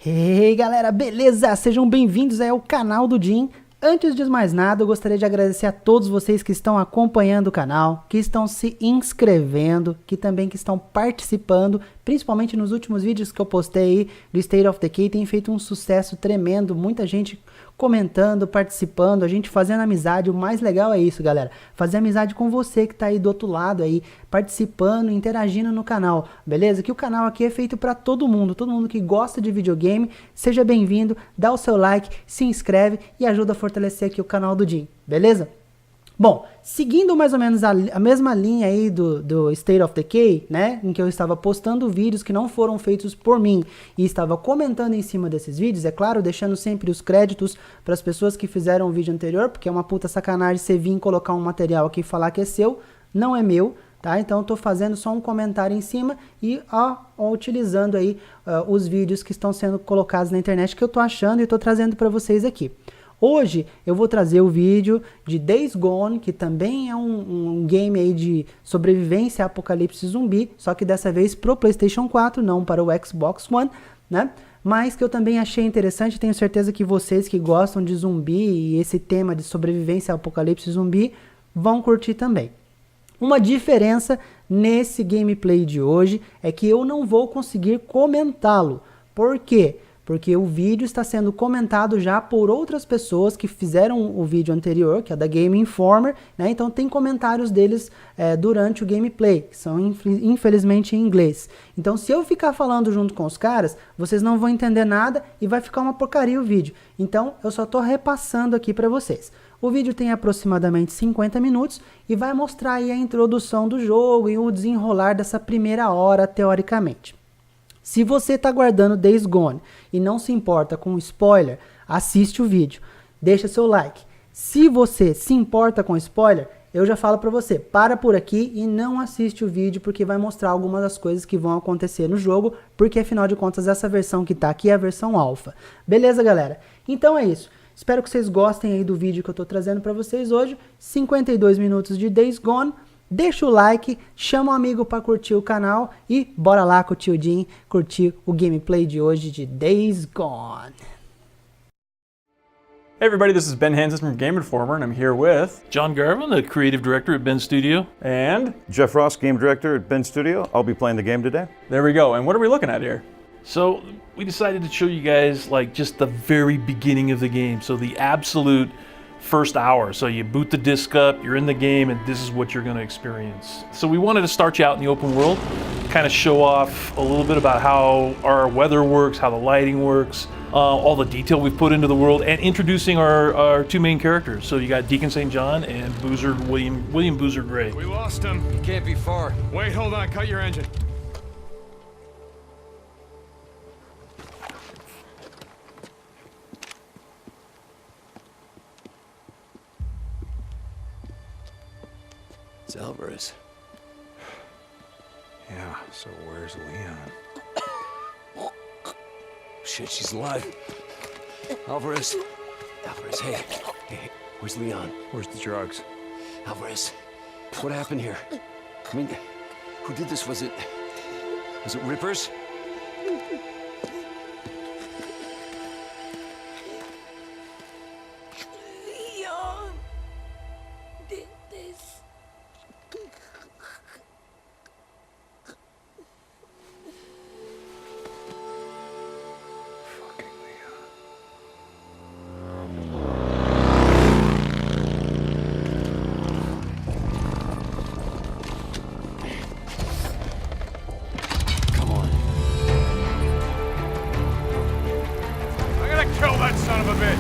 Hey galera, beleza? Sejam bem-vindos ao canal do Jim. Antes de mais nada, eu gostaria de agradecer a todos vocês que estão acompanhando o canal, que estão se inscrevendo, que também que estão participando, principalmente nos últimos vídeos que eu postei aí do State of Decay, tem feito um sucesso tremendo, muita gente comentando, participando, a gente fazendo amizade. O mais legal é isso, galera, fazer amizade com você que tá aí do outro lado aí, participando, interagindo no canal, beleza? Que o canal aqui é feito para todo mundo que gosta de videogame, seja bem-vindo, dá o seu like, se inscreve e ajuda a fortalecer aqui o canal do Jim, beleza? Bom, seguindo mais ou menos a mesma linha aí do State of Decay, né, em que eu estava postando vídeos que não foram feitos por mim e estava comentando em cima desses vídeos, é claro, deixando sempre os créditos para as pessoas que fizeram o vídeo anterior, porque é uma puta sacanagem você vir colocar um material aqui e falar que é seu, não é meu, tá? Então eu tô fazendo só um comentário em cima e utilizando aí os vídeos que estão sendo colocados na internet que eu tô achando e tô trazendo para vocês aqui. Hoje eu vou trazer o vídeo de Days Gone, que também é um game aí de sobrevivência a apocalipse zumbi, só que dessa vez pro PlayStation 4, não para o Xbox One, né? Mas que eu também achei interessante, tenho certeza que vocês que gostam de zumbi e esse tema de sobrevivência a apocalipse zumbi vão curtir também. Uma diferença nesse gameplay de hoje é que eu não vou conseguir comentá-lo. Por quê? Porque o vídeo está sendo comentado já por outras pessoas que fizeram o vídeo anterior, que é da Game Informer, né? Então tem comentários deles durante o gameplay, que são infelizmente em inglês. Então se eu ficar falando junto com os caras, vocês não vão entender nada e vai ficar uma porcaria o vídeo. Então eu só estou repassando aqui para vocês. O vídeo tem aproximadamente 50 minutos e vai mostrar aí a introdução do jogo e o desenrolar dessa primeira hora teoricamente. Se você está guardando Days Gone e não se importa com spoiler, assiste o vídeo, deixa seu like. Se você se importa com spoiler, eu já falo para você, para por aqui e não assiste o vídeo, porque vai mostrar algumas das coisas que vão acontecer no jogo, porque afinal de contas essa versão que tá aqui é a versão alpha. Beleza, galera? Então é isso. Espero que vocês gostem aí do vídeo que eu tô trazendo para vocês hoje. 52 minutos de Days Gone. Deixa o like, chama um amigo para curtir o canal e bora lá com o tio Jim curtir o gameplay de hoje de Days Gone. Hey everybody, this is Ben Hansen from Game Informer, and I'm here with John Garvin, the creative director at Ben Studio. and Jeff Ross, game director at Ben Studio. I'll be playing the game today. there we go. And what are we looking at here? So we decided to show you guys like just the very beginning of the game. So the absolute first hour. So you boot the disc up, you're in the game, and this is what you're going to experience. So we wanted to start you out in the open world, kind of show off a little bit about how our weather works, how the lighting works, all the detail we've put into the world, and introducing our two main characters. So you got Deacon St. John and Boozer William Boozer Gray. We lost him. He can't be far. Wait, hold on. Cut your engine. It's Alvarez. Yeah, so where's Leon? Shit, she's alive. Alvarez. Alvarez, hey. Hey, where's Leon? Where's the drugs? Alvarez, what happened here? I mean, who did this? Was it Rippers? Leon did this. Fucking Leon. Come on. I gotta kill that son of a bitch!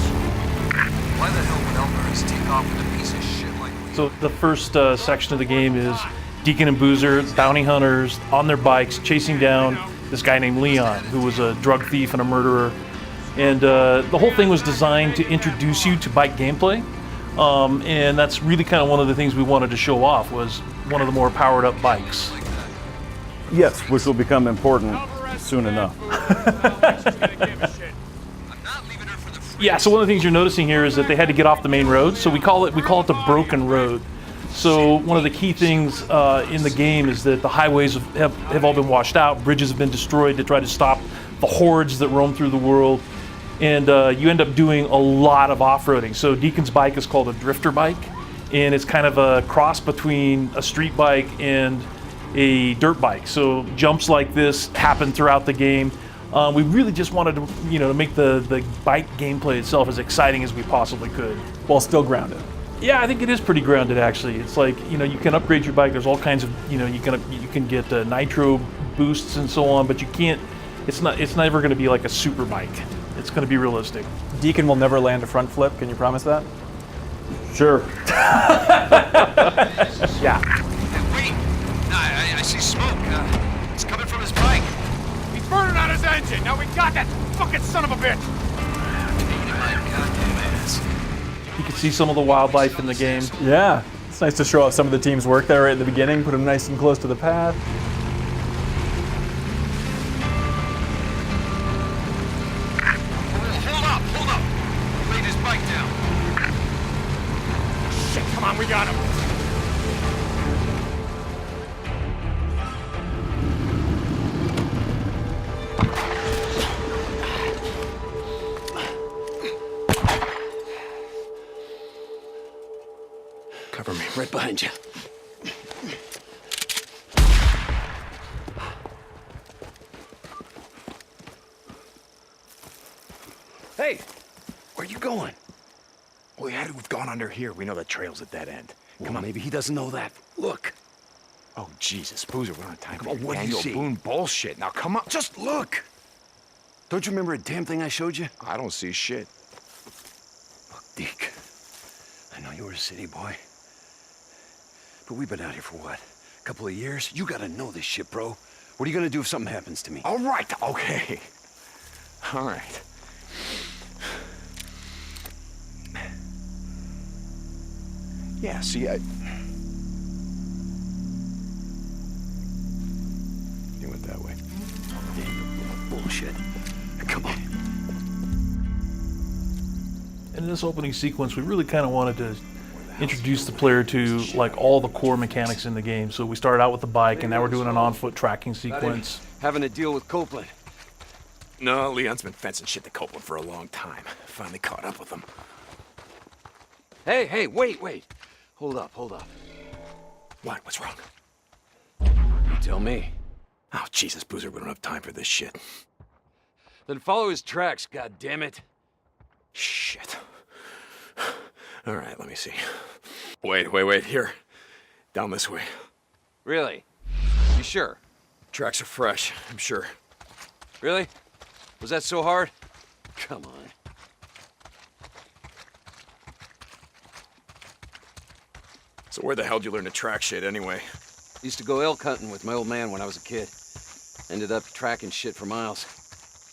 Why the hell would Alvarez take off with a piece of shit like Leon? So the first section of the game is Deacon and Boozer, bounty hunters, on their bikes, chasing down this guy named Leon, who was a drug thief and a murderer. And the whole thing was designed to introduce you to bike gameplay. And that's really kind of one of the things we wanted to show off, was one of the more powered up bikes. Yes, which will become important soon enough. Yeah, so one of the things you're noticing here is that they had to get off the main road, so we call it the broken road. So one of the key things in the game is that the highways have all been washed out, bridges have been destroyed to try to stop the hordes that roam through the world, and you end up doing a lot of off-roading. So Deacon's bike is called a drifter bike, and it's kind of a cross between a street bike and a dirt bike. So jumps like this happen throughout the game. We really just wanted to, to make the bike gameplay itself as exciting as we possibly could. While still grounded. Yeah, I think it is pretty grounded actually. It's like, you can upgrade your bike. There's all kinds of, you can get nitro boosts and so on, but you can't, it's never going to be like a super bike. It's going to be realistic. Deacon will never land a front flip. Can you promise that? Sure. Yeah. Hey, wait! No, I see smoke. It's coming from his bike. He's burning out his engine. Now we got that fucking son of a bitch. My goddamn ass. You can see some of the wildlife in the game. Yeah. It's nice to show off some of the team's work there right at the beginning, put them nice and close to the path. Hold up. He laid his bike down. Shit, come on, we got him. Cover me, right behind you. Hey, where you going? We had to have gone under here. We know the trail's at that end. Come on, maybe he doesn't know that. Look. Oh, Jesus, Boozer, we don't have time Come for on, what do you annual see? boon bullshit. Now, come on. Just look. Don't you remember a damn thing I showed you? I don't see shit. Look, Deke, I know you were a city boy, but we've been out here for what? A couple of years? You gotta know this shit, bro. What are you gonna do if something happens to me? All right, okay. All right. Yeah, see, you went that way. Bullshit. Come on. In this opening sequence, we really kind of wanted to introduce the player to like all the core mechanics in the game. So we started out with the bike, and now we're doing an on-foot tracking sequence. Having a deal with Copeland. No, Leon's been fencing shit to Copeland for a long time. Finally caught up with him. Hey, wait. Hold up. What? What's wrong? You tell me. Oh, Jesus, Boozer, we don't have time for this shit. Then follow his tracks, goddammit. Shit. All right, let me see. Wait, here. Down this way. Really? You sure? Tracks are fresh, I'm sure. Really? Was that so hard? Come on. So where the hell did you learn to track shit anyway? Used to go elk hunting with my old man when I was a kid. Ended up tracking shit for miles.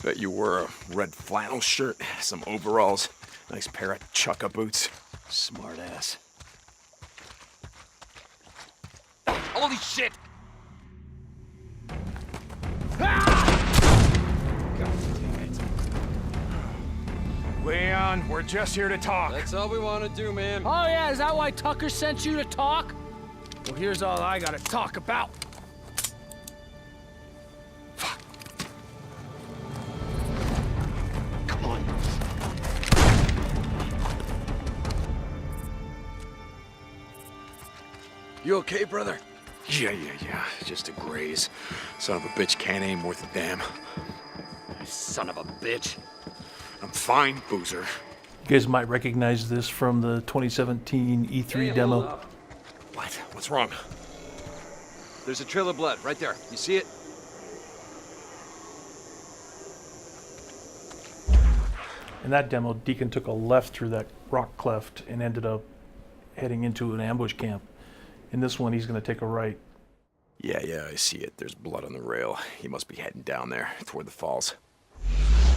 Bet you wore a red flannel shirt, some overalls, nice pair of chukka boots. Smart ass. Holy shit! Leon, we're just here to talk. That's all we want to do, man. Oh yeah, is that why Tucker sent you to talk? Well, here's all I gotta talk about. Fuck. Come on. You okay, brother? Yeah. Just a graze. Son of a bitch can't aim worth a damn. Son of a bitch. I'm fine, Boozer. You guys might recognize this from the 2017 E3 demo. What? What's wrong? There's a trail of blood right there. You see it? In that demo, Deacon took a left through that rock cleft and ended up heading into an ambush camp. In this one, he's going to take a right. Yeah, I see it. There's blood on the rail. He must be heading down there, toward the falls.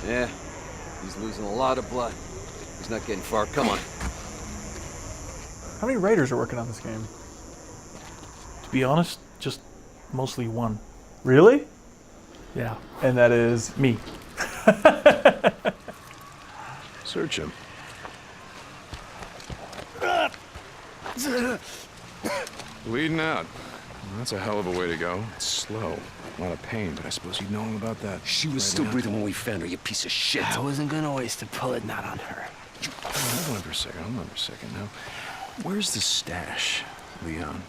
Yeah. He's losing a lot of blood. He's not getting far. Come on. How many writers are working on this game? To be honest, just mostly one. Really? Yeah. And that is Me. Search him. Bleeding out. That's a hell of a way to go. It's slow. A lot of pain, but I suppose you know all about that. She was still breathing when we found her, you piece of shit. I wasn't gonna waste a bullet, not on her. Hold on for a second. Now, where's the stash, Leon?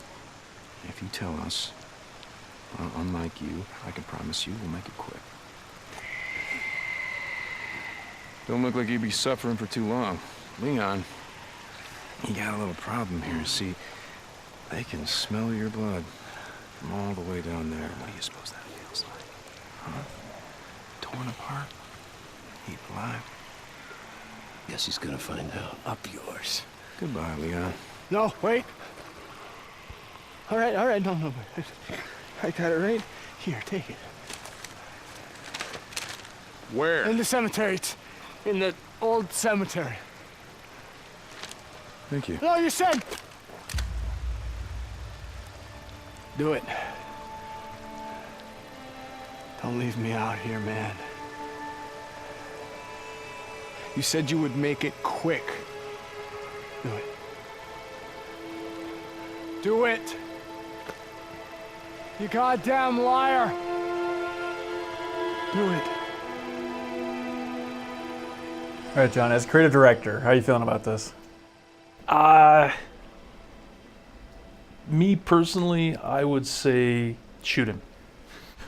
If you tell us, unlike you, I can promise you we'll make it quick. Don't look like you'd be suffering for too long. Leon, you got a little problem here. See, they can smell your blood from all the way down there. What do you suppose that feels like? Huh? Torn apart? Heap alive? Guess he's gonna find out. Up yours. Goodbye, Leon. No, wait. All right, no. I got it right here, take it. Where? In the cemetery. It's in the old cemetery. Thank you. No, you said. Do it. Don't leave me out here, man. You said you would make it quick. Do it. Do it! You goddamn liar! Do it. All right, John, as creative director, how are you feeling about this? Me personally, I would say shoot him.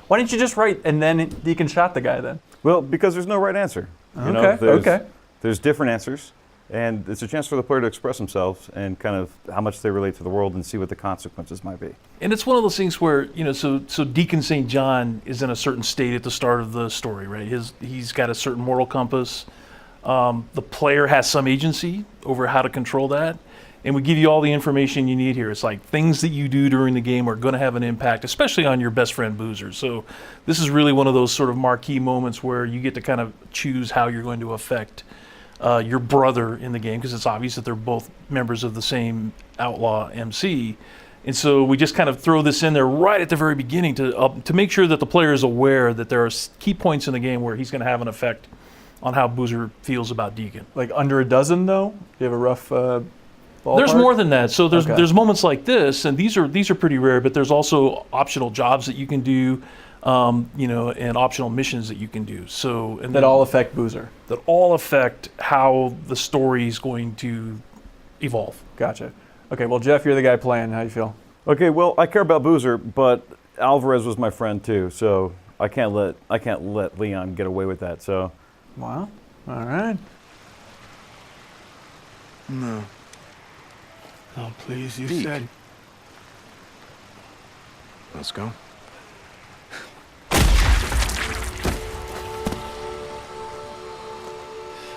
Why didn't you just write and then Deacon shot the guy then? Well, because there's no right answer. You know, there's different answers, and it's a chance for the player to express themselves and kind of how much they relate to the world and see what the consequences might be. And it's one of those things where, you know, so Deacon St. John is in a certain state at the start of the story, right? He's got a certain moral compass. The player has some agency over how to control that. And we give you all the information you need here. It's like things that you do during the game are going to have an impact, especially on your best friend Boozer. So this is really one of those sort of marquee moments where you get to kind of choose how you're going to affect your brother in the game, because it's obvious that they're both members of the same outlaw MC. And so we just kind of throw this in there right at the very beginning to make sure that the player is aware that there are key points in the game where he's going to have an effect on how Boozer feels about Deacon. Like under a dozen, though? Do you have a rough ballpark? There's more than that. So there's moments like this, and these are pretty rare, but there's also optional jobs that you can do, you know, and optional missions that you can do. So that all affect Boozer. That all affect how the story is going to evolve. Gotcha. Okay, well, Jeff, you're the guy playing. How you feel? Okay, well, I care about Boozer, but Alvarez was my friend too, so I can't let Leon get away with that. So. Wow. All right. No. Oh, please, you Deke. said. Let's go.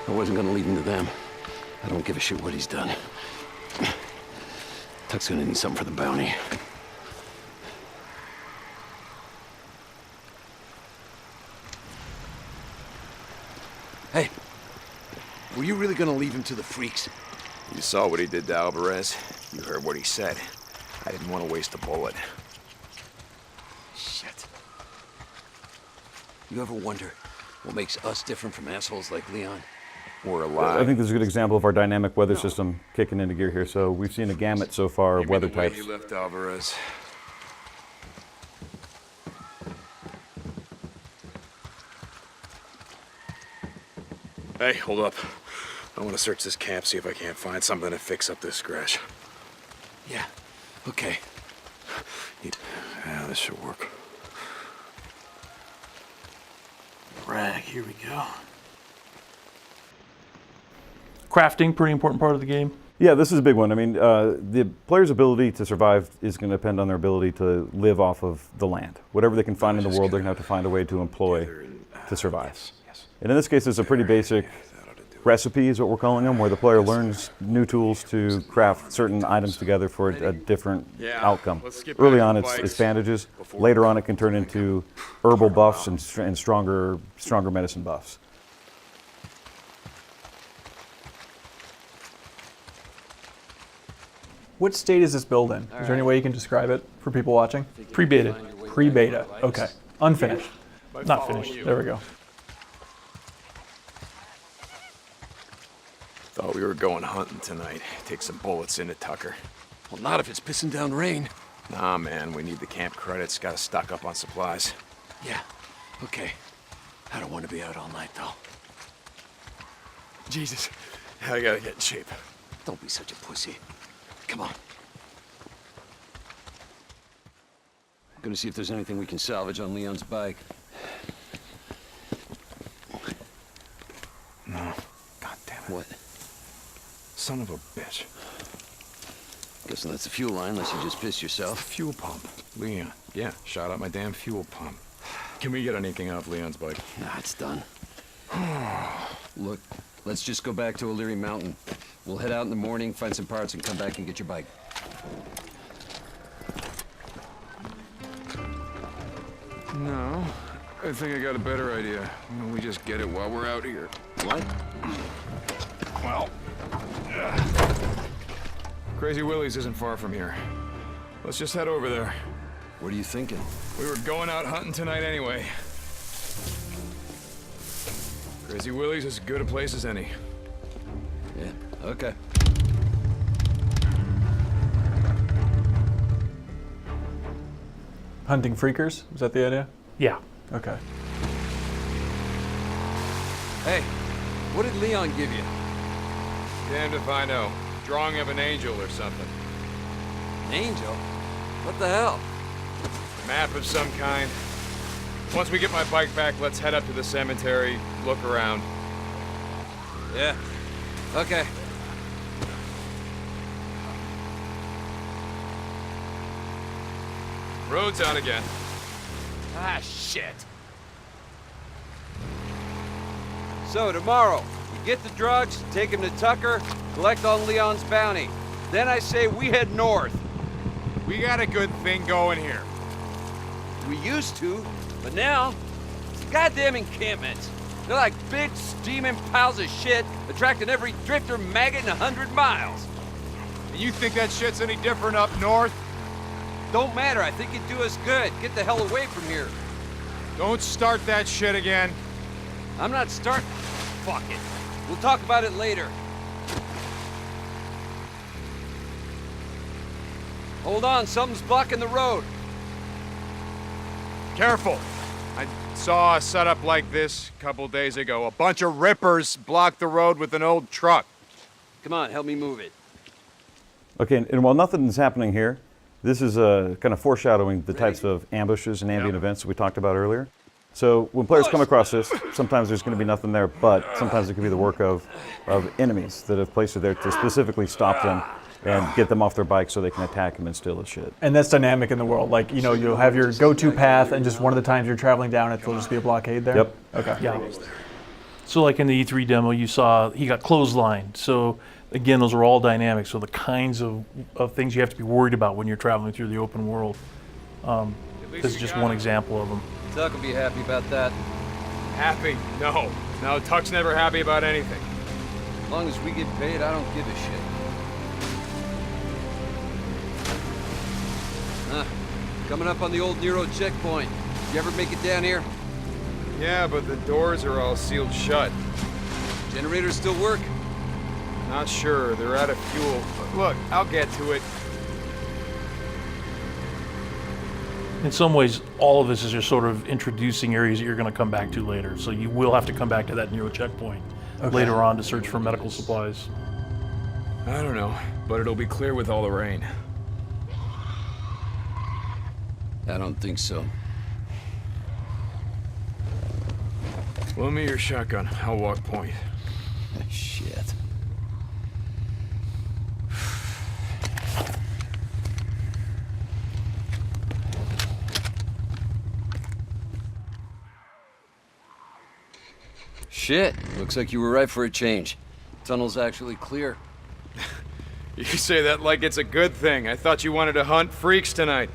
I wasn't gonna leave him to them. I don't give a shit what he's done. Tuck's gonna need something for the bounty. Hey, were you really gonna leave him to the freaks? You saw what he did to Alvarez. You heard what he said. I didn't want to waste a bullet. Shit. You ever wonder what makes us different from assholes like Leon? We're alive. I think this is a good example of our dynamic weather system kicking into gear here. So we've seen a gamut so far of weather types. You left Alvarez. Hey, hold up. I want to search this camp, see if I can't find something to fix up this scratch. Yeah, okay. Yeah, this should work. Rag, here we go. Crafting, pretty important part of the game. Yeah, this is a big one. I mean, the player's ability to survive is going to depend on their ability to live off of the land. Whatever they can find in the world, they're going to have to find a way to employ to survive. And in this case, it's a pretty basic recipe, is what we're calling them, where the player learns new tools to craft certain items together for a different outcome. Early on, it's bandages. Later on, it can turn into herbal buffs and stronger medicine buffs. What state is this build in? Is there any way you can describe it for people watching? Pre-beta. Pre-beta. Okay. Unfinished. Not finished. There we go. Thought we were going hunting tonight. Take some bullets into Tucker. Well, not if it's pissing down rain. Nah, man, we need the camp credits. Gotta stock up on supplies. Yeah, okay. I don't want to be out all night, though. Jesus, I gotta get in shape. Don't be such a pussy. Come on. I'm gonna see if there's anything we can salvage on Leon's bike. No. God damn it. What? Son of a bitch. Guessing that's the fuel line, unless you just pissed yourself. Fuel pump. Leon. Yeah, shot out my damn fuel pump. Can we get anything off Leon's bike? Nah, it's done. Look, let's just go back to O'Leary Mountain. We'll head out in the morning, find some parts, and come back and get your bike. No. I think I got a better idea. Why don't we just get it while we're out here? What? Well... Crazy Willie's isn't far from here. Let's just head over there. What are you thinking? We were going out hunting tonight anyway. Crazy Willie's is as good a place as any. Yeah, okay. Hunting freakers? Is that the idea? Yeah. Okay. Hey, what did Leon give you? Damned if I know. Drawing of an angel or something. An angel? What the hell? Map of some kind. Once we get my bike back, let's head up to the cemetery, look around. Yeah. Okay. Road's out again. Ah, shit. So, tomorrow, we get the drugs, take them to Tucker, collect on Leon's bounty. Then I say we head north. We got a good thing going here. We used to, but now, it's goddamn encampments. They're like big, steaming piles of shit, attracting every drifter maggot in 100 miles. And you think that shit's any different up north? Don't matter, I think it'd do us good. Get the hell away from here. Don't start that shit again. I'm not starting. Fuck it. We'll talk about it later. Hold on, something's blocking the road. Careful. I saw a setup like this a couple days ago. A bunch of rippers blocked the road with an old truck. Come on, help me move it. Okay, and while nothing's happening here, this is kind of foreshadowing the types of ambushes and ambient events that we talked about earlier. So when players come across this, sometimes there's going to be nothing there, but sometimes it could be the work of enemies that have placed it there to specifically stop them and get them off their bike so they can attack them and steal the shit. And that's dynamic in the world. Like, you know, you'll have your go-to path, and just one of the times you're traveling down it, there'll just be a blockade there? Yep. Okay. Yeah. So like in the E3 demo, you saw he got clotheslined. So again, those are all dynamic. So the kinds of things you have to be worried about when you're traveling through the open world. This is just one example of them. Tuck will be happy about that. Happy? No. No, Tuck's never happy about anything. As long as we get paid, I don't give a shit. Coming up on the old Nero checkpoint. You ever make it down here? Yeah, but the doors are all sealed shut. Generators still work? Not sure, they're out of fuel. But look, I'll get to it. In some ways, all of this is just sort of introducing areas that you're going to come back to later. So you will have to come back to that Nero checkpoint later on to search for medical supplies. I don't know, but it'll be clear with all the rain. I don't think so. Loan me your shotgun. I'll walk point. Shit. Shit. Looks like you were right for a change. Tunnel's actually clear. You say that like it's a good thing. I thought you wanted to hunt freaks tonight.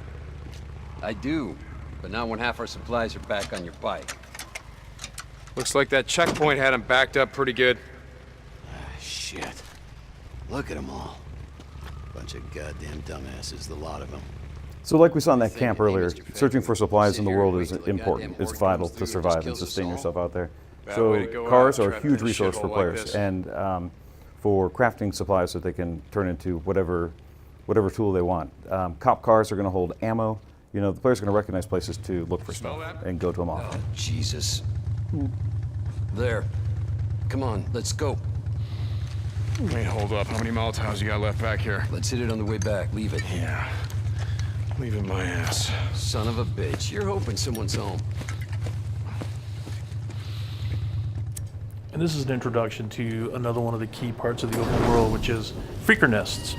I do, but not when half our supplies are back on your bike. Looks like that checkpoint had them backed up pretty good. Shit. Look at them all. Bunch of goddamn dumbasses, the lot of them. So like we saw in that camp earlier, searching for supplies in the world is important. It's vital to survive and sustain yourself out there. So cars are a huge resource for players, and for crafting supplies so they can turn into whatever tool they want. Cop cars are going to hold ammo. you know, the player's going to recognize places to look for stuff and go to them often. Oh, Jesus. There. Come on, let's go. Wait, hold up. How many Molotovs you got left back here? Let's hit it on the way back. Leave it. Yeah. Leaving my ass. Son of a bitch. You're hoping someone's home. And this is an introduction to another one of the key parts of the open world, which is freaker nests.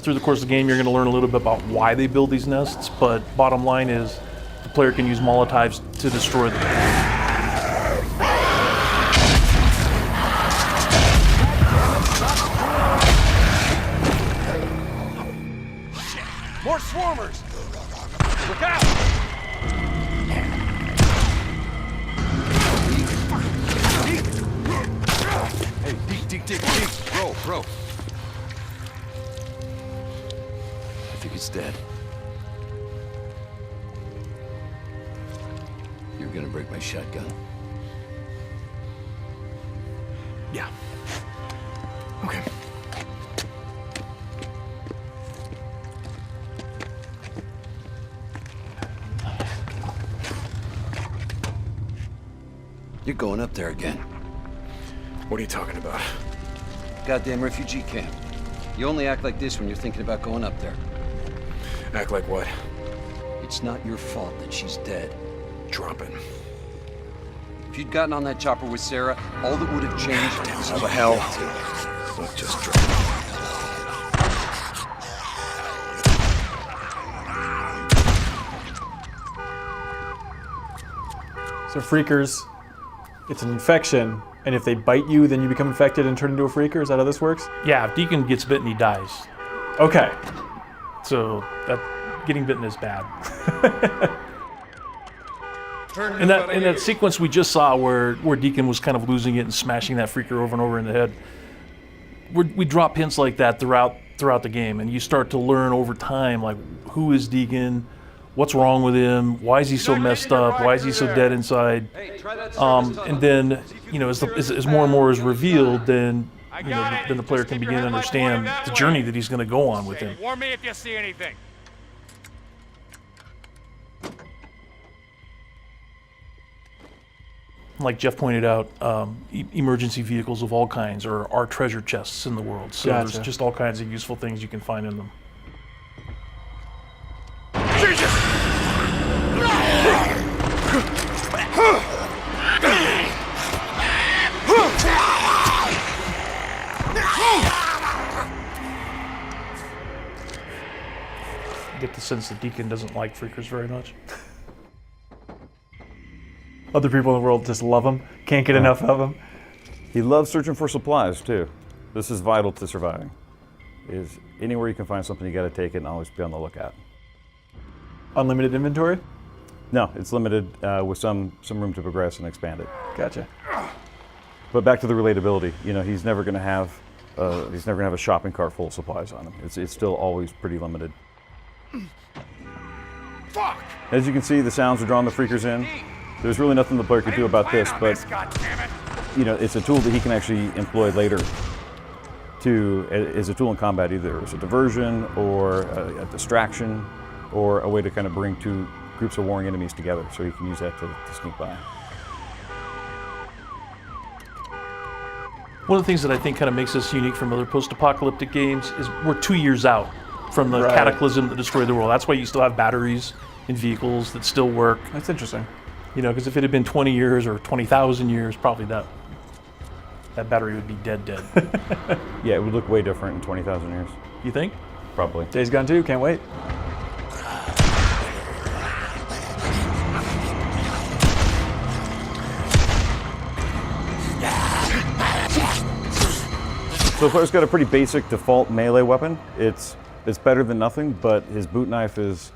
Through the course of the game, you're going to learn a little bit about why they build these nests, but bottom line is the player can use Molotovs to destroy them. More swarmers! Look out! Hey, Deke, bro. I think it's dead. You're gonna break my shotgun. Yeah. Okay. You're going up there again. What are you talking about? Goddamn refugee camp. You only act like this when you're thinking about going up there. Act like what? It's not your fault that she's dead. Drop it. If you'd gotten on that chopper with Sarah, all that would have changed is How the hell? Look, just drop it. So freakers, it's an infection, and if they bite you, then you become infected and turn into a freaker? Is that how this works? Yeah, if Deacon gets bitten, he dies. Okay. So that getting bitten is bad. In that sequence we just saw where Deacon was kind of losing it and smashing that freaker over and over in the head, we drop hints like that throughout the game, and you start to learn over time, like, who is Deacon, what's wrong with him, why is he so messed up, why is he so dead inside, and then, you know, as more and more is revealed, then then the player can begin to understand the journey that he's going to go on with him. Warn me if you see anything. Like Jeff pointed out, emergency vehicles of all kinds are treasure chests in the world. So Gotcha. there's just all kinds of useful things you can find in them. I get the sense that Deacon doesn't like freakers very much. Other people in the world just love them, can't get enough of them. He loves searching for supplies too. This is vital to surviving. Is anywhere you can find something, you got to take it and always be on the lookout. Unlimited inventory? No, it's limited with some room to progress and expand it. Gotcha. But back to the relatability, you know, he's never going to have a shopping cart full of supplies on him. It's still always pretty limited. Fuck! As you can see, the sounds are drawing the freakers in. There's really nothing the player can do about this, but you know, it's a tool that he can actually employ later as a tool in combat, either as a diversion or a distraction or a way to kind of bring two groups of warring enemies together, so he can use that to sneak by. One of the things that I think kind of makes us unique from other post-apocalyptic games is we're 2 years out from the cataclysm that destroyed the world. That's why you still have batteries in vehicles that still work. That's interesting. You know, because if it had been 20 years or 20,000 years, probably that battery would be dead. Yeah, it would look way different in 20,000 years. You think? Probably. Days Gone 2, can't wait. So the player's got a pretty basic default melee weapon. It's better than nothing, but his boot knife is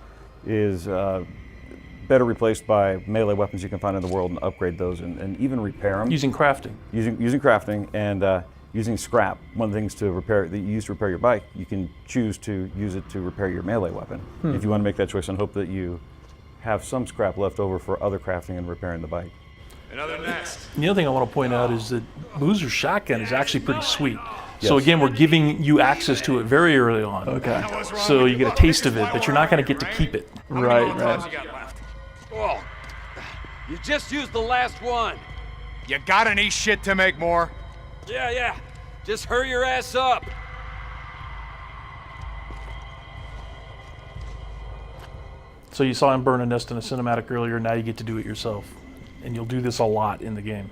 better replaced by melee weapons you can find in the world and upgrade those and even repair them. Using crafting. Using crafting and using scrap. One of the things to repair that you use to repair your bike, you can choose to use it to repair your melee weapon. If you want to make that choice and hope that you have some scrap left over for other crafting and repairing the bike. Another nest. The other thing I want to point out is that Boozer's shotgun is actually pretty sweet. So again, we're giving you access to it very early on. Okay. So you get a taste of it, but you're not going to get to keep it. Right, You got right. left? Oh, you just used the last one. You got any shit to make more? Yeah. Just hurry your ass up. So you saw him burn a nest in a cinematic earlier, now you get to do it yourself. And you'll do this a lot in the game.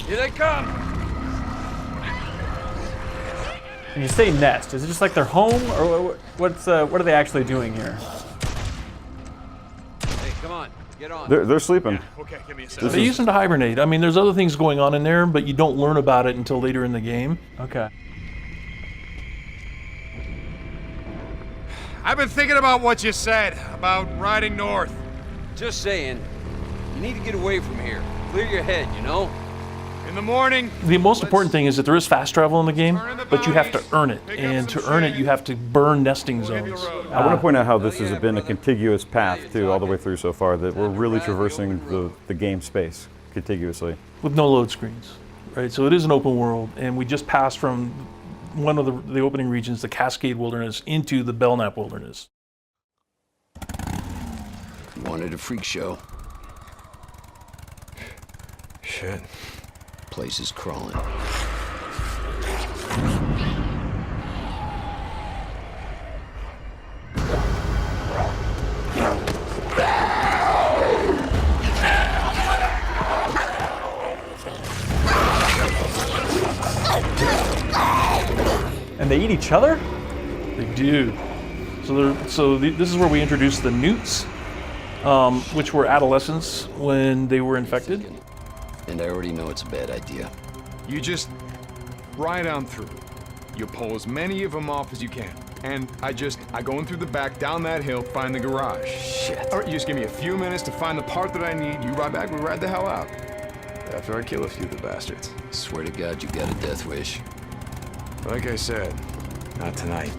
Here they come. And you say nest. Is it just like their home, or what are they actually doing here? Hey, come on, get on. They're sleeping. Okay, give me a second. They use them to hibernate. I mean, there's other things going on in there, but you don't learn about it until later in the game. Okay. I've been thinking about what you said about riding north. Just saying, you need to get away from here. Clear your head, you know? In the morning. The most important thing is that there is fast travel in the game, but you have to earn it. And to earn it, you have to burn nesting zones. I want to point out how this has been a contiguous path, too, all the way through so far, that we're really traversing the game space contiguously. With no load screens, right? So it is an open world, and we just passed from one of the opening regions, the Cascade Wilderness, into the Belknap Wilderness. Wanted a freak show. Shit. Place is crawling. And they eat each other? They do. This is where we introduced the newts, which were adolescents when they were infected. And I already know it's a bad idea. You just ride on through. You pull as many of them off as you can. And I go in through the back, down that hill, find the garage. Shit. All right, you just give me a few minutes to find the part that I need. You ride back, we ride the hell out. After I kill a few of the bastards. Swear to God, you got a death wish. Like I said, not tonight.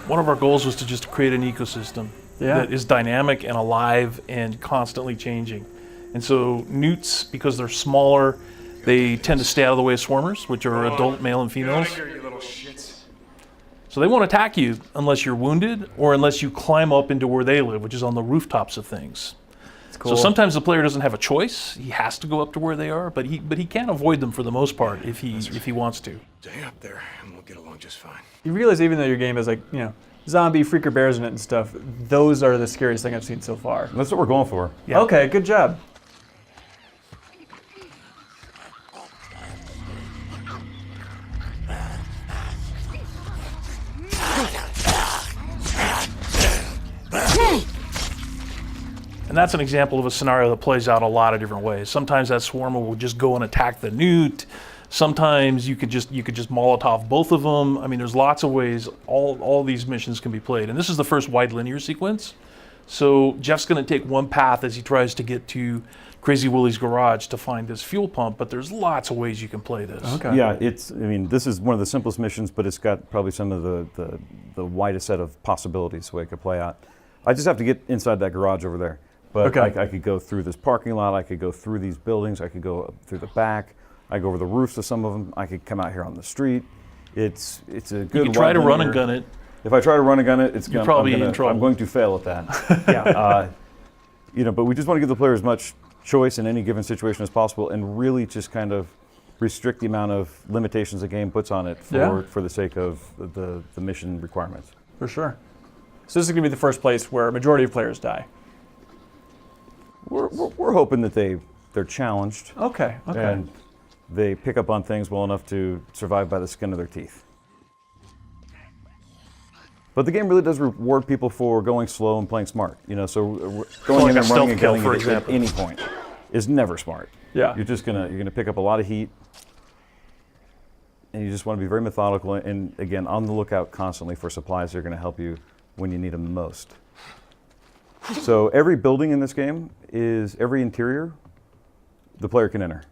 One of our goals was to just create an ecosystem that is dynamic and alive and constantly changing. And so newts, because they're smaller, they tend to stay out of the way of swarmers, which are adult male and females. So they won't attack you unless you're wounded or unless you climb up into where they live, which is on the rooftops of things. Cool. So sometimes the player doesn't have a choice. He has to go up to where they are, but he can avoid them for the most part if he wants to. Stay up there and we'll get along just fine. You realize even though your game has, like, you know, zombie freaker bears in it and stuff, those are the scariest thing I've seen so far. That's what we're going for. Yeah. Okay, good job. And that's an example of a scenario that plays out a lot of different ways. Sometimes that swarmer will just go and attack the newt. Sometimes you could just Molotov both of them. I mean, there's lots of ways all these missions can be played. And this is the first wide linear sequence. So Jeff's going to take one path as he tries to get to Crazy Willie's garage to find this fuel pump, but there's lots of ways you can play this. Okay. Yeah, I mean, this is one of the simplest missions, but it's got probably some of the widest set of possibilities the way it could play out. I just have to get inside that garage over there. But Okay. I could go through this parking lot, I could go through these buildings, I could go up through the back, I go over the roofs of some of them, I could come out here on the street. It's a good. You can try to wide run linear- and gun it. If I try to run and gun it, You're probably in trouble. I'm going to fail at that. Yeah. You know, but we just want to give the player as much choice in any given situation as possible, and really just kind of restrict the amount of limitations the game puts on it for the sake of the mission requirements. For sure. So this is going to be the first place where a majority of players die. We're hoping that they're challenged. Okay. Okay. And they pick up on things well enough to survive by the skin of their teeth. But the game really does reward people for going slow and playing smart. You know, so going in and running and killing it at any point is never smart. Yeah. You're gonna pick up a lot of heat, and you just want to be very methodical and again on the lookout constantly for supplies that are going to help you when you need them the most. So every building in this game is every interior the player can enter.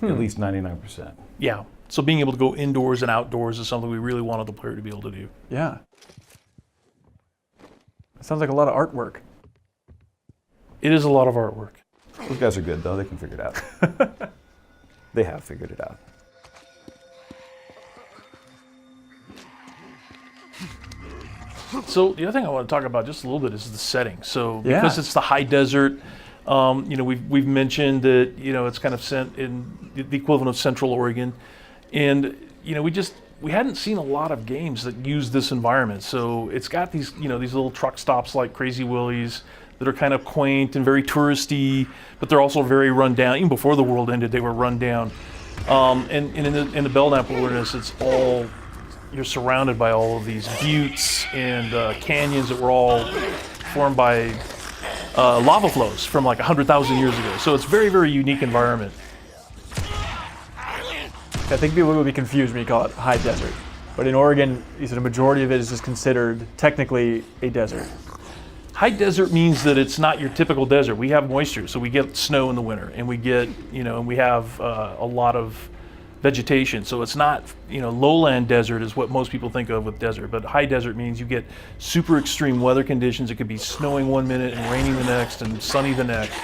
At least 99%. Yeah. So being able to go indoors and outdoors is something we really wanted the player to be able to do. Yeah. It sounds like a lot of artwork. It is a lot of artwork. Those guys are good though, they can figure it out. They have figured it out. So the other thing I want to talk about just a little bit is the setting. So Yeah. because it's the high desert, you know, we've mentioned that, you know, it's kind of sent in the equivalent of Central Oregon, and you know, we hadn't seen a lot of games that use this environment. So it's got these, you know, these little truck stops like Crazy Willie's that are kind of quaint and very touristy, but they're also very run down. Even before the world ended, they were run down. And in the Belknap Wilderness, it's all, you're surrounded by all of these buttes and canyons that were all formed by lava flows from like 100,000 years ago. So it's very, very unique environment. I think people will be confused when you call it high desert. But in Oregon, you said a majority of it is just considered technically a desert. High desert means that it's not your typical desert. We have moisture, so we get snow in the winter, and we get, you know, and we have a lot of vegetation. So it's not, you know, lowland desert is what most people think of with desert, but high desert means you get super extreme weather conditions. It could be snowing one minute and raining the next and sunny the next.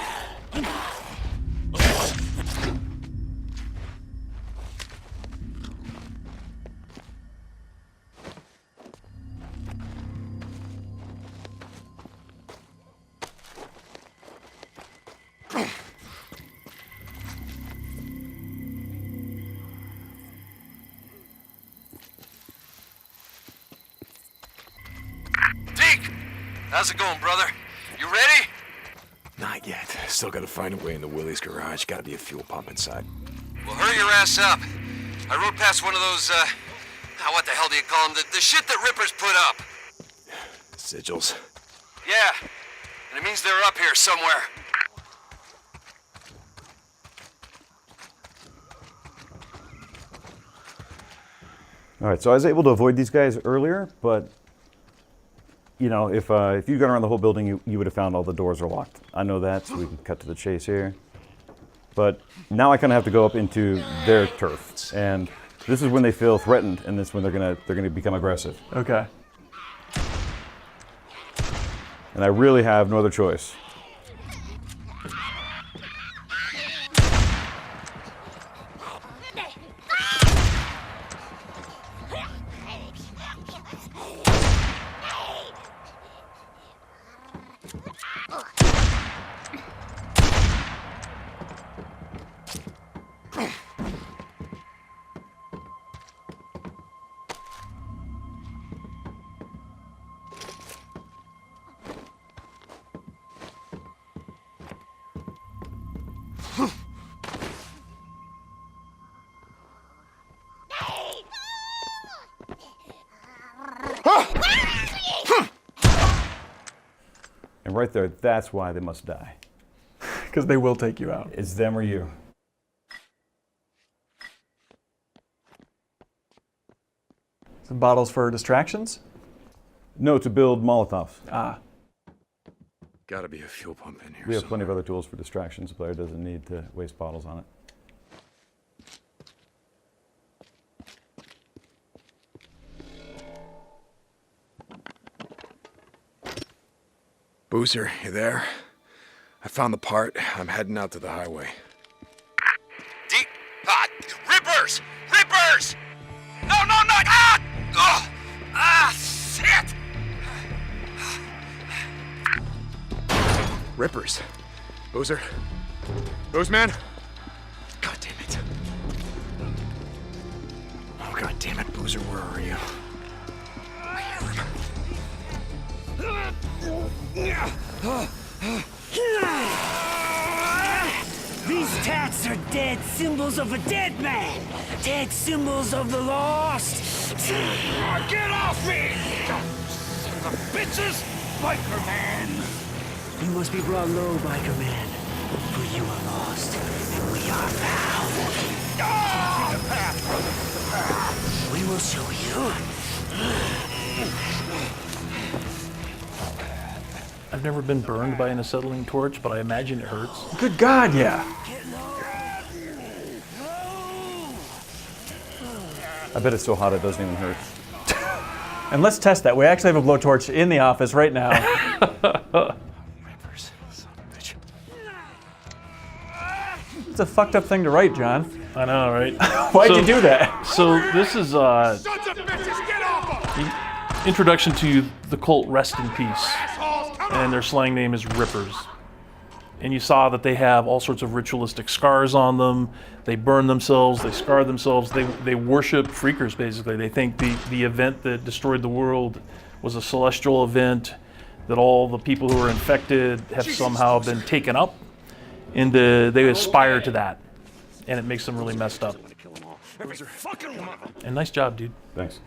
How's it going, brother? You ready? Not yet. Still gotta find a way into Willie's garage. Gotta be a fuel pump inside. Well, hurry your ass up. I rode past one of those, what the hell do you call them? The shit that Rippers put up. Sigils. Yeah, and it means they're up here somewhere. All right, so I was able to avoid these guys earlier, but you know, if you'd gone around the whole building, you would have found all the doors are locked. I know that, so we can cut to the chase here. But now I kind of have to go up into their turf, and this is when they feel threatened, and this is when they're gonna become aggressive. Okay. And I really have no other choice. And right there, that's why they must die. Because they will take you out. It's them or you. Some bottles for distractions? No, to build Molotovs. Ah. Gotta be a fuel pump in here. We have plenty of other tools for distractions. The player doesn't need to waste bottles on it. Boozer, you there? I found the part. I'm heading out to the highway. Rippers! Rippers! No! Ah! Oh! Ah, shit! Rippers. Boozer? Boozman? God damn it. Oh, God damn it, Boozer, where are you? These tats are dead symbols of a dead man! Dead symbols of the lost! Get off me! Son of bitches! Biker Man! You must be brought low, Biker Man. For you are lost, and we are found. The path, brother, the path. We will show you. I've never been burned by an acetylene torch, but I imagine it hurts. Good God, yeah. I bet it's so hot it doesn't even hurt. And let's test that. We actually have a blowtorch in the office right now. Rippers, son of a bitch. It's a fucked up thing to write, John. I know, right? Why'd you do that? So this is Sons of bitches, get off them! the introduction to the cult Rest in Peace. And their slang name is Rippers. And you saw that they have all sorts of ritualistic scars on them. They burn themselves, they scar themselves, they worship freakers, basically. They think the event that destroyed the world was a celestial event, that all the people who are infected have somehow been taken up, and they aspire to that. And it makes them really messed up. And nice job, dude. Thanks.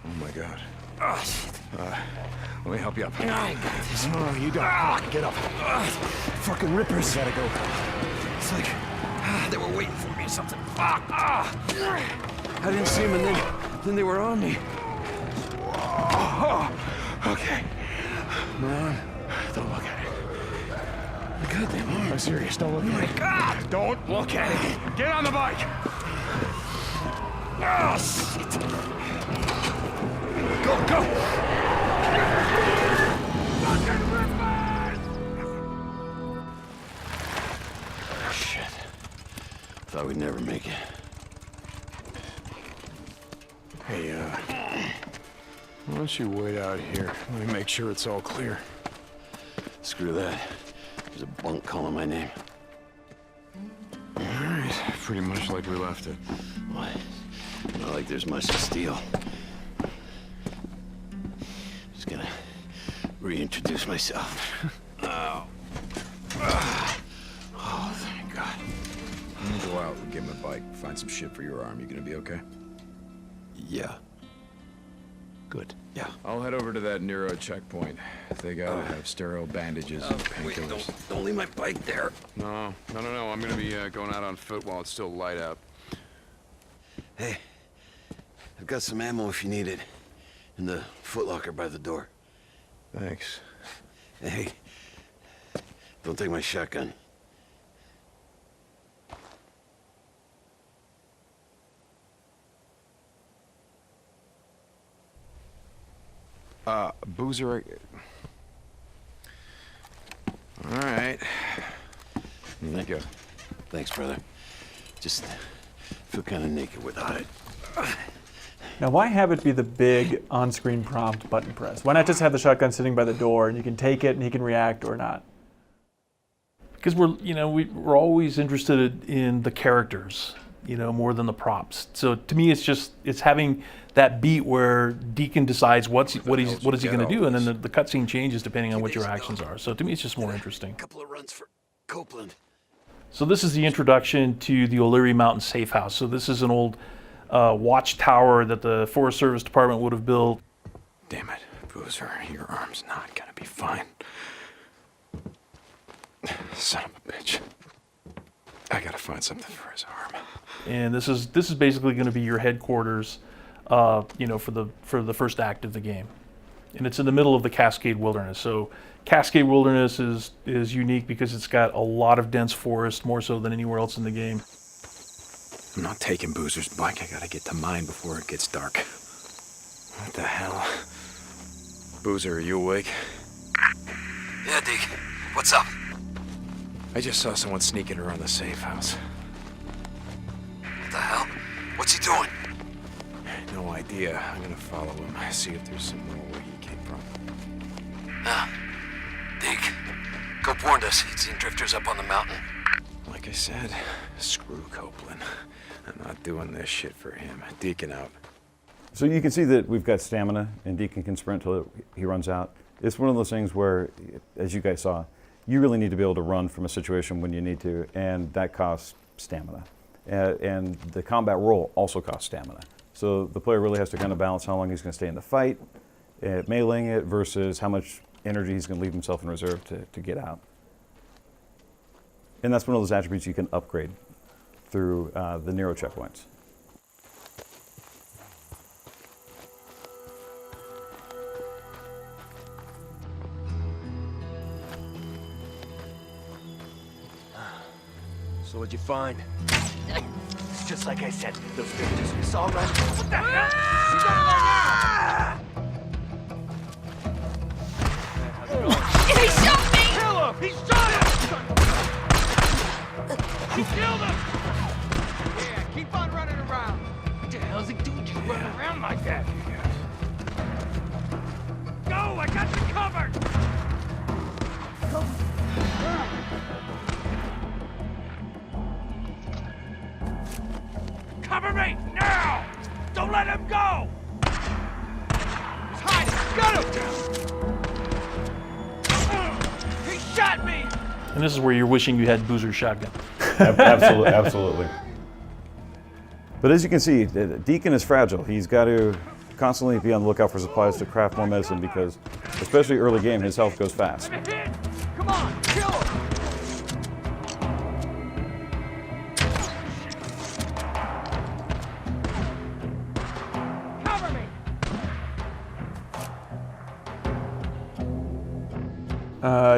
Oh my God. Let me help you up. No, you don't. Come on, get up. Fucking Rippers. Gotta go. It's like they were waiting for me or something. I didn't see them, and then they were on me. Okay. Man, Don't look at it. God damn it. I'm serious. Don't look at it. God, don't look at it. Get on the bike. Oh, shit. Go. Shit. Thought we'd never make it. Hey, why don't you wait out here? Let me make sure it's all clear. Screw that. There's a bunk calling my name. All right, pretty much like we left it. What? Not like there's much to steal. Just gonna reintroduce myself. Oh, thank God. I'm gonna go out and get my bike, find some shit for your arm. You gonna be okay? Yeah. Good. Yeah. I'll head over to that Nero checkpoint. They gotta have sterile bandages and Wait, painkillers. don't leave my bike there. No. I'm gonna be going out on foot while it's still light out. Hey, I've got some ammo if you need it. In the footlocker by the door. Thanks. Hey, don't take my shotgun. Boozer. All right. Here you go. Thanks, brother. Just feel kind of naked without it. Now, why have it be the big on-screen prompt button press? Why not just have the shotgun sitting by the door and you can take it and he can react or not? Because we're always interested in the characters, more than the props. So to me, it's having that beat where Deacon decides what is he going to do, and then the cutscene changes depending on what your actions are. So to me, it's just more interesting. Couple of runs for Copeland. So this is the introduction to the O'Leary Mountain Safe House. So this is an old watchtower that the Forest Service Department would have built. Damn it, Boozer, your arm's not gonna be fine. Son of a bitch. I gotta find something for his arm. And this is basically going to be your headquarters, for the first act of the game. And it's in the middle of the Cascade Wilderness. So Cascade Wilderness is unique because it's got a lot of dense forest, more so than anywhere else in the game. I'm not taking Boozer's bike. I gotta get to mine before it gets dark. What the hell? Boozer, are you awake? Yeah, Deke. What's up? I just saw someone sneaking around the safe house. What the hell? What's he doing? No idea. I'm gonna follow him. See if there's some more where he came from. Deke, Cope warned us. He'd seen drifters up on the mountain. Like I said, screw Copeland. I'm not doing this shit for him. Deacon out. So you can see that we've got stamina, and Deacon can sprint till he runs out. It's one of those things where, as you guys saw, you really need to be able to run from a situation when you need to, and that costs stamina. And the combat roll also costs stamina. So the player really has to kind of balance how long he's going to stay in the fight, meleeing it, versus how much energy he's going to leave himself in reserve to get out. And that's one of those attributes you can upgrade through the Nero checkpoints. So what'd you find? It's just like I said. Those villages we saw running. What the hell? He's over there now! He shot me! Kill him! He shot him! He killed him! Yeah, keep on running around. What the hell's he doing just running around like that? Go! I got you covered! Cover me! Now! Don't let him go! He's hiding! Got him! He shot me! And this is where you're wishing you had Boozer's shotgun. Absolutely, absolutely. But as you can see, Deacon is fragile. He's got to constantly be on the lookout for supplies to craft more medicine because, especially early game, his health goes fast. Come on, kill him! Cover me!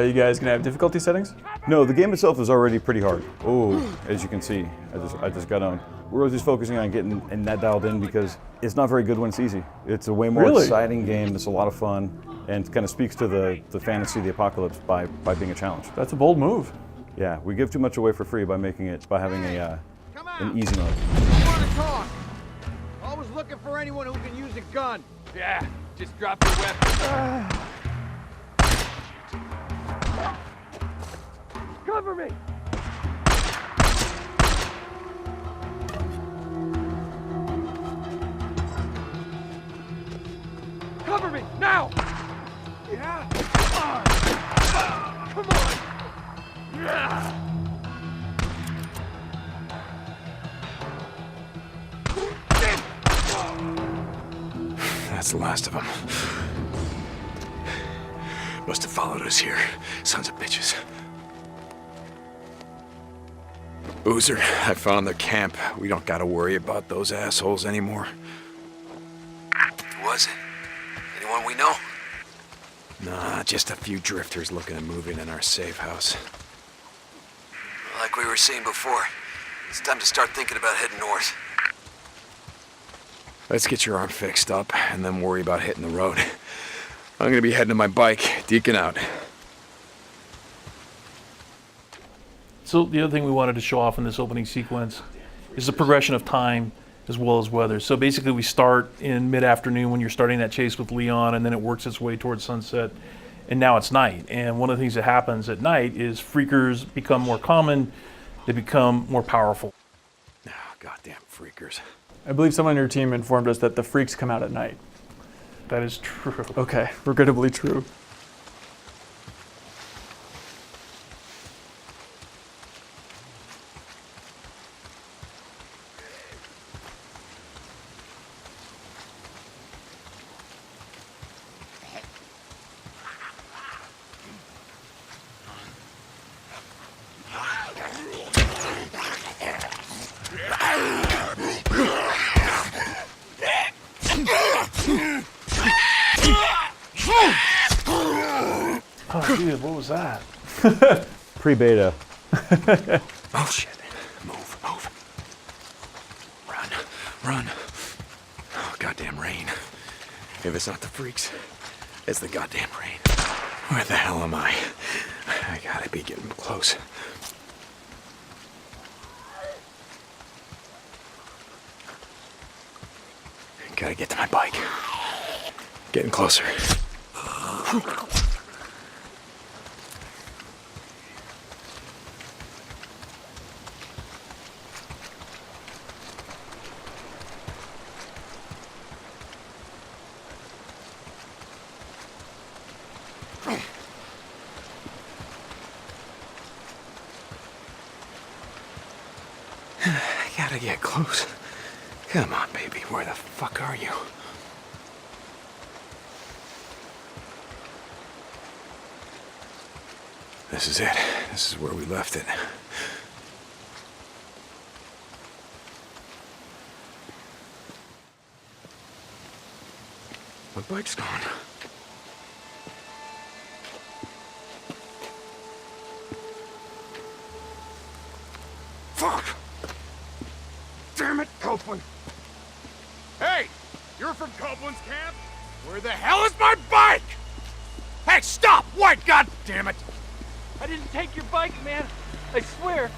You guys gonna have difficulty settings? No, the game itself is already pretty hard. Oh, as you can see, I just got on. We're just focusing on getting that dialed in because it's not very good when it's easy. It's a way more exciting game. It's a lot of fun and kind of speaks to the fantasy of the apocalypse by being a challenge. That's a bold move. Yeah, we give too much away for free by making it having an easy mode. I want to talk. Always looking for anyone who can use a gun. Yeah, just drop your weapon. Cover me! Cover me, now! Yeah! Come on! Yeah! That's the last of them. Must have followed us here. Sons of bitches. Boozer, I found their camp. We don't gotta worry about those assholes anymore. Who was it? Anyone we know? Nah, just a few drifters looking to move in our safe house. Like we were saying before, it's time to start thinking about heading north. Let's get your arm fixed up and then worry about hitting the road. I'm gonna be heading to my bike. Deacon out. So the other thing we wanted to show off in this opening sequence is the progression of time as well as weather. So basically we start in mid-afternoon when you're starting that chase with Leon, and then it works its way towards sunset, and now it's night. And one of the things that happens at night is freakers become more common, they become more powerful. Ah, goddamn freakers. I believe someone on your team informed us that the freaks come out at night. That is true. Okay, regrettably true. Oh, dude, what was that? Pre-beta. Oh, shit. Move, move. Run. Oh, goddamn rain. If it's not the freaks, it's the goddamn rain. Where the hell am I? I gotta be getting close. Gotta get to my bike. Getting closer. I gotta get close. Come on, baby. Where the fuck are you? This is it. This is where we left it. My bike's gone. Fuck! Damn it, Copeland! Hey! You're from Copeland's camp? Where the hell is my bike? Hey, stop! White, god damn it! I didn't take your bike, man. I swear.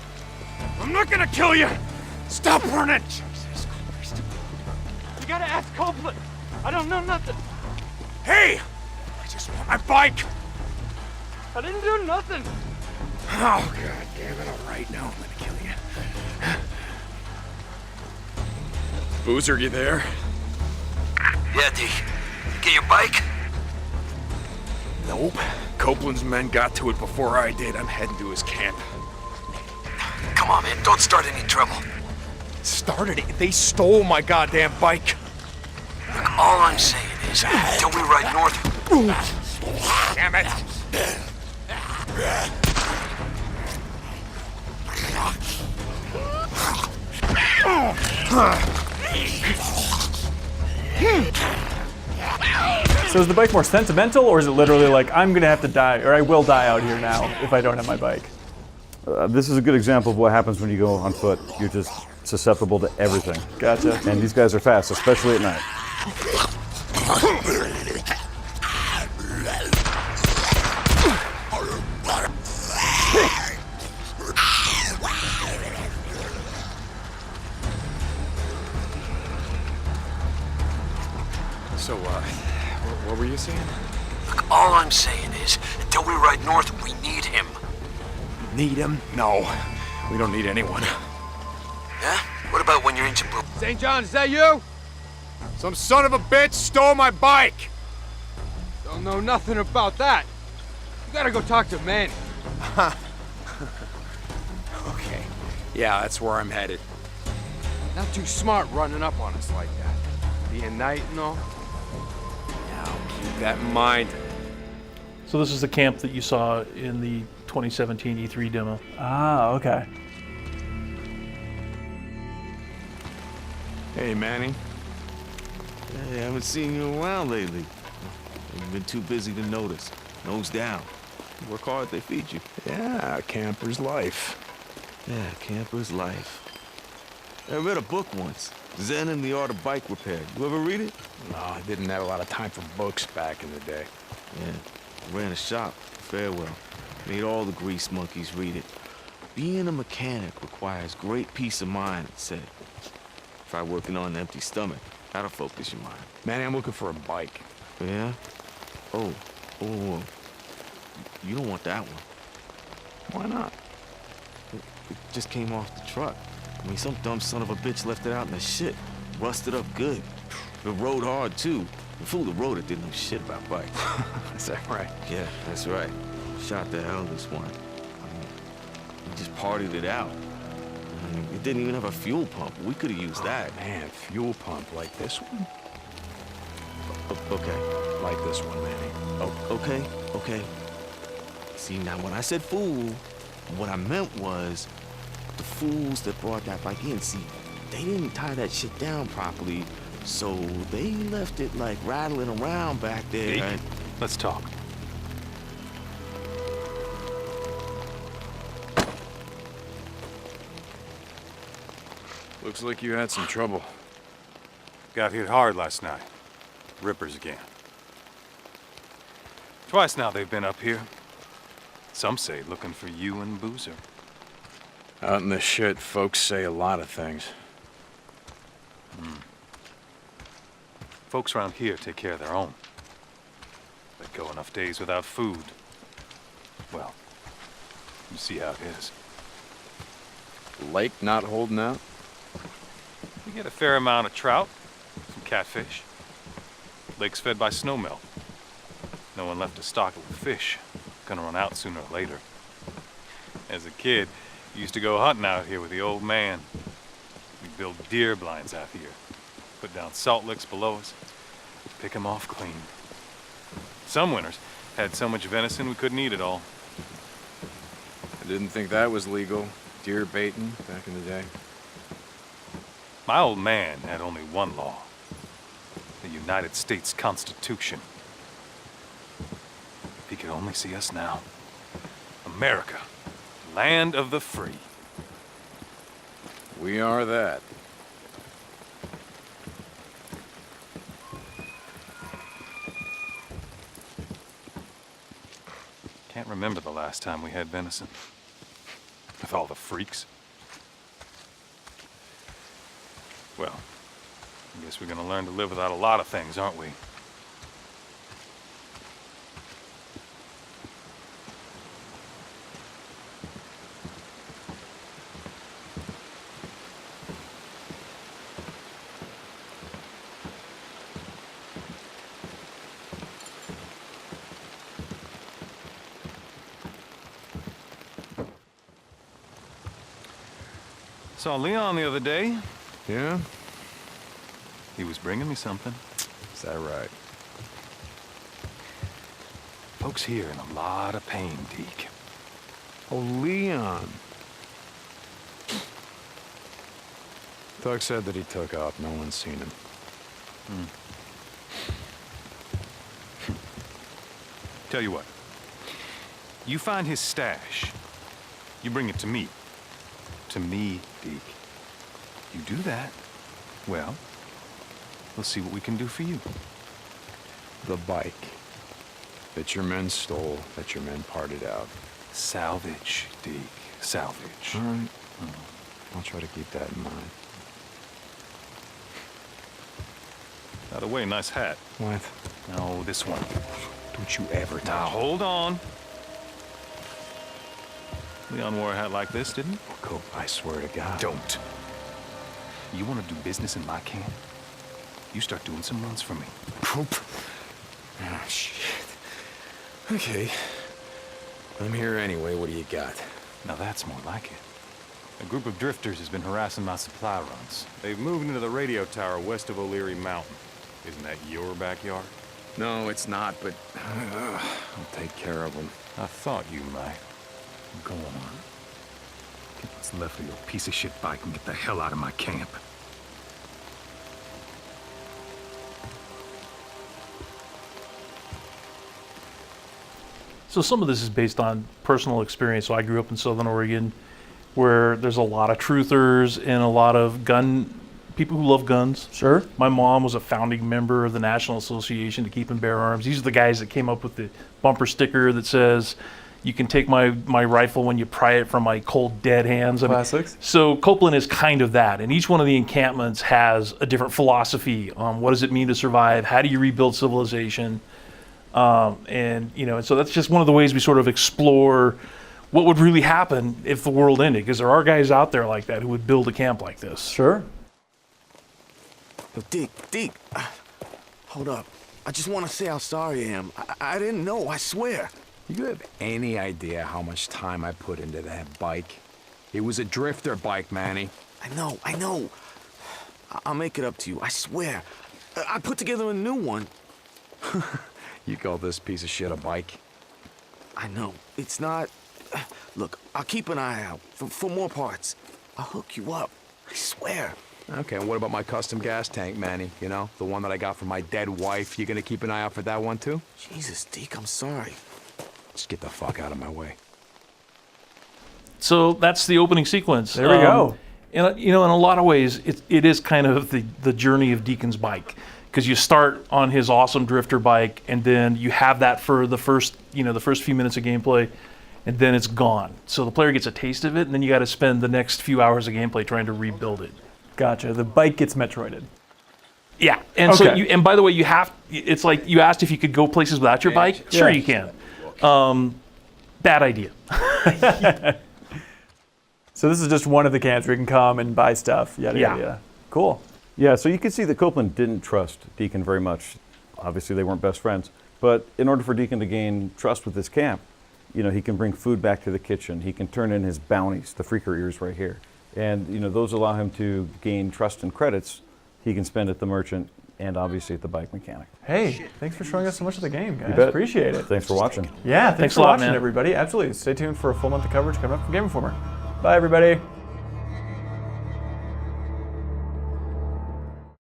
I'm not gonna kill you! Stop running! Jesus Christ. You gotta ask Copeland. I don't know nothing. Hey! I just want my bike! I didn't do nothing. Oh, god damn it. All right, now I'm gonna kill you. Boozer, you there? Yeah, D. Get your bike? Nope. Copeland's men got to it before I did. I'm heading to his camp. Come on, man. Don't start any trouble. Started it. They stole my goddamn bike. Look, all I'm saying is, until we ride north... Damn it. So is the bike more sentimental, or is it literally like, I'm gonna have to die, or I will die out here now if I don't have my bike? This is a good example of what happens when you go on foot. You're just susceptible to everything. Gotcha. And these guys are fast, especially at night. So, what were you saying? Look, all I'm saying is, until we ride north, we need him. Need him? No. We don't need anyone. Yeah? What about when you're in Japan? St. John, is that you? Some son of a bitch stole my bike! Don't know nothing about that. You gotta go talk to Manny. Okay. Yeah, that's where I'm headed. Not too smart running up on us like that. Being night and all. Yeah, I'll keep that in mind. So this is the camp that you saw in the 2017 E3 demo. Ah, okay. Hey, Manny. Hey, I haven't seen you in a while lately. You've been too busy to notice. Nose down. You work hard, they feed you. Yeah, camper's life. Yeah, camper's life. I read a book once, Zen and the Art of Bike Repair. You ever read it? No, I didn't have a lot of time for books back in the day. Yeah, I ran a shop, Farewell. Made all the grease monkeys read it. Being a mechanic requires great peace of mind, it said. Try working on an empty stomach. That'll focus your mind. Manny, I'm looking for a bike. Yeah? Oh. You don't want that one. Why not? It just came off the truck. I mean, some dumb son of a bitch left it out in the shit. Rusted up good. It rode hard, too. The fool that rode it didn't know shit about bikes. Is that right? Yeah, that's right. Shot the hell this one. I mean, we just partied it out. I mean, it didn't even have a fuel pump. We could have used that. Man, fuel pump like this one? Okay. Like this one, Manny. Oh, okay. See, now when I said fool, what I meant was the fools that brought that bike in. See, they didn't tie that shit down properly, so they left it like rattling around back there. Hey, let's talk. Looks like you had some trouble. Got hit hard last night. Rippers again. Twice now they've been up here. Some say looking for you and Boozer. Out in the shit, folks say a lot of things. Folks around here take care of their own. They go enough days without food. Well, you see how it is. Lake not holding out? We get a fair amount of trout, some catfish. Lake's fed by snowmelt. No one left to stock it with fish. Gonna run out sooner or later. As a kid, used to go hunting out here with the old man. We'd build deer blinds out here. Put down salt licks below us. Pick 'em off clean. Some winters had so much venison we couldn't eat it all. I didn't think that was legal. Deer baiting back in the day. My old man had only one law. The United States Constitution. If he could only see us now. America, land of the free. We are that. Can't remember the last time we had venison. With all the freaks. Well, I guess we're gonna learn to live without a lot of things, aren't we? Saw Leon the other day. Yeah? He was bringing me something. Is that right? Folks here in a lot of pain, Deke. Oh, Leon. Doug said that he took off. No one's seen him. Tell you what. You find his stash. You bring it to me. To me, Deke. You do that, well, we'll see what we can do for you. The bike that your men stole, that your men parted out. Salvage, Deke. Salvage. All right. I'll try to keep that in mind. By the way, nice hat. What? No, this one. Don't you ever touch Now, hold on. Leon wore a hat like this, didn't he? Cool. I swear to God. Don't. You want to do business in my camp? You start doing some runs for me. Poop. Oh, shit. Okay. I'm here anyway. What do you got? Now that's more like it. A group of drifters has been harassing my supply runs. They've moved into the radio tower west of O'Leary Mountain. Isn't that your backyard? No, it's not, but I'll take care of them. I thought you might. Go on. Get what's left of your piece of shit bike and get the hell out of my camp. So some of this is based on personal experience. So I grew up in Southern Oregon, where there's a lot of truthers and a lot of people who love guns. Sure. My mom was a founding member of the National Association to Keep and Bear Arms. These are the guys that came up with the bumper sticker that says, "You can take my rifle when you pry it from my cold dead hands." Classics. So Copeland is kind of that, and each one of the encampments has a different philosophy on what does it mean to survive, how do you rebuild civilization, and so that's just one of the ways we sort of explore what would really happen if the world ended, because there are guys out there like that who would build a camp like this. Sure. Yo, Deke, hold up. I just want to say how sorry I am. I didn't know, I swear. You have any idea how much time I put into that bike? It was a drifter bike, Manny. I know. I'll make it up to you, I swear. I put together a new one. You call this piece of shit a bike? I know. It's not... Look, I'll keep an eye out for more parts. I'll hook you up. I swear. Okay, and what about my custom gas tank, Manny? You know, the one that I got from my dead wife. You gonna keep an eye out for that one, too? Jesus, Deke, I'm sorry. Just get the fuck out of my way. So that's the opening sequence. There we go. And in a lot of ways, it is kind of the journey of Deacon's bike, because you start on his awesome drifter bike, and then you have that for the first few minutes of gameplay, and then it's gone. So the player gets a taste of it, and then you got to spend the next few hours of gameplay trying to rebuild it. Gotcha. The bike gets Metroided. Yeah, and Okay. so and by the way, it's like you asked if you could go places without your bike. Sure, you can. Bad idea. So this is just one of the camps where you can come and buy stuff. Yada, yada, yada. Cool. Yeah, so you can see that Copeland didn't trust Deacon very much. Obviously, they weren't best friends. But in order for Deacon to gain trust with this camp, he can bring food back to the kitchen. He can turn in his bounties, the freaker ears right here. And, those allow him to gain trust and credits he can spend at the merchant and obviously at the bike mechanic. Hey, thanks for showing us so much of the game, guys. You bet. Appreciate it. Thanks for watching. Yeah, thanks for a lot, watching, man. everybody. Absolutely. Stay tuned for a full month of coverage coming up from Game Informer. Bye, everybody.